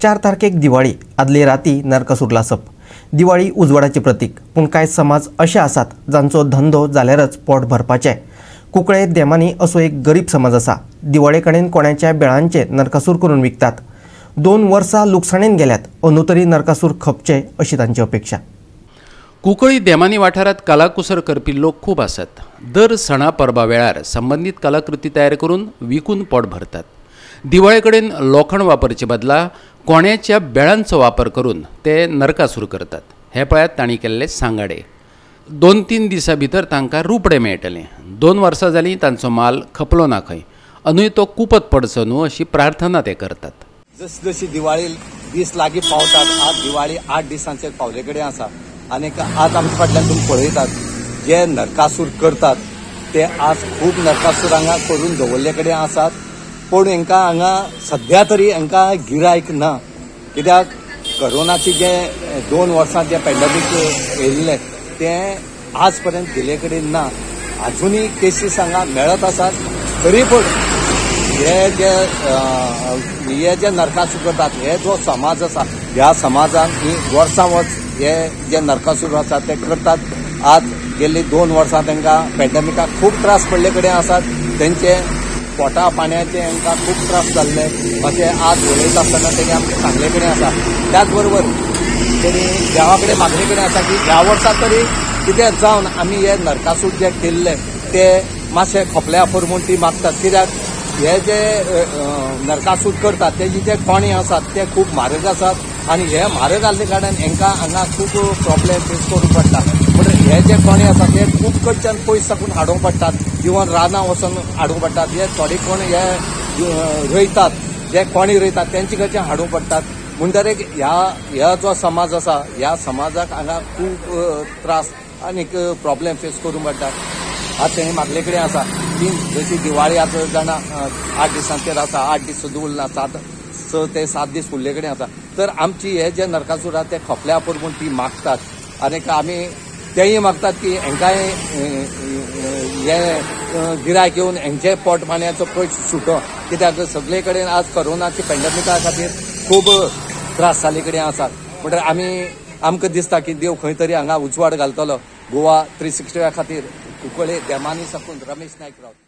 4 तारखेक दिवाळी आदले राती नरकासूरला सप। दिवाळी उजवाडाचे प्रतीक, पण कांय समाज असे आसात जांचो धंदो जाल्यारच पोट भरपाचें। कुंकळे देमानी असो एक गरीब समाज आसा। दिवाळे कडेन कोणाच्या बेळांचे नरकासूर करून विकतात। 2 वर्सां लुकसाणेन गेल्यात, अंदू तरी नरकासूर खपचे अशी तांची अपेक्षा। कुंकळी देमानी वाठारात कलाकुसर करपी लोक खूब आसात। दर सणा परबा वेळार संबंधीत कलाकृती तयार करून विकून पोट भरतात। दिवाळे कडेन लोखंड वापरचे बदला कोण्याच्या बेळांचो वापर करून ते नरकासूर करतात। हे पळयात तांणी केल्ले सांगाडे। 2-3 दिसां भितर तांकां रुपडे मेळटले। 2 वर्सां जालीं तांचो माल खपलो ना खंय, अंदूय तो कुपत पडचो न्हू अशी प्रार्थना ते करतात। जशी जशी दिवाळी दीस लागीं पावतात, आज दिवाळी 8 दिसांचे पावले कडेन आसा आनी आज आमचे फाटल्यान तुमी पळयतात जे नरकासूर करतात ते आज खूब नरकासूर हांगा करून दवरले कडेन आसात, पूण हांकां हांगा सध्या तरी हांकां गिरायक ना। कित्याक कोरोनाचे जे 2 वर्सां जे पॅन्डेमीक येयल्ले ते आज पर्यंत गेले कडेन ना। अजुनूय केसीस हांगा मेळत आसात, तरी पूण हे जे नरकासूर करतात हे जो समाज आसा ह्या समाजान ही वर्सां वर्स हे जे नरकासूर आसा ते करतात। आज गेल्ली 2 वर्सां तांकां पॅन्डेमिकाक खूब त्रास पडले कडेन आसात। तेंचे पोटा पाण्याचे हांकां खूब त्रास जाल्ले अशें आज उलयता आसतना तेणी आमकां सांगले कडेन आसा। त्याच बरोबर तेणी देवा कडेन मागणे कडेन आसा की ह्या वर्सा तरी कितें जावन आमी हे नरकासूर जे केल्ले ते मातशे खपल्या फॉर म्हूण ती मागतात। कित्याक हे जे नरकासूर करतात तेजी जे कोणे आसात ते खूब म्हारग आसात आनी हे म्हारग आसले कारणान हांकां हांगा खूब प्रॉब्लेम फेस करूंक पडटा। म्हणून हे जे कोणे आसात ते खूब कडच्यान पयस साकून हाडूंक पडटात, इवन रानां वचून हाडूंक पडटात। हे थोडे कोण हे रोयतात, जे कोणी रोयतात तेंचे कडच्यान हाडूंक पडटात। म्हणटरीक ह्या जो समाज आसा ह्या समाजाक हांगा खूब त्रास आनी प्रॉब्लेम फेस करूंक पडटात। आज तेणी मागले कडेन आसा की जशी दिवाळी आतां जाणा 8 दिसांचेर आसा, 8 दीस सुद्दां उरला, 6 ते 7 दीस फुडले कडेन आसा, तर आमची हे जे नरकासूर आसा ते खपल्या पुर म्हूण ती मागतात। आनी आमी तेंय मागतात की हांकांय हे गिरायक येवन हांचे पोट पाण्याचो पयस सुटो। कित्याक सगळे कडेन आज कोरोनाच्या पॅन्डेमिका खातीर खूब त्रास जाल्ले कडेन आसात। म्हणटकीर आमकां दिसता की देव खंय तरी हांगा उजवाड घालतलो। गोवा 360 खातीर कुंकळे देमानी साकून रमेश नायक राव।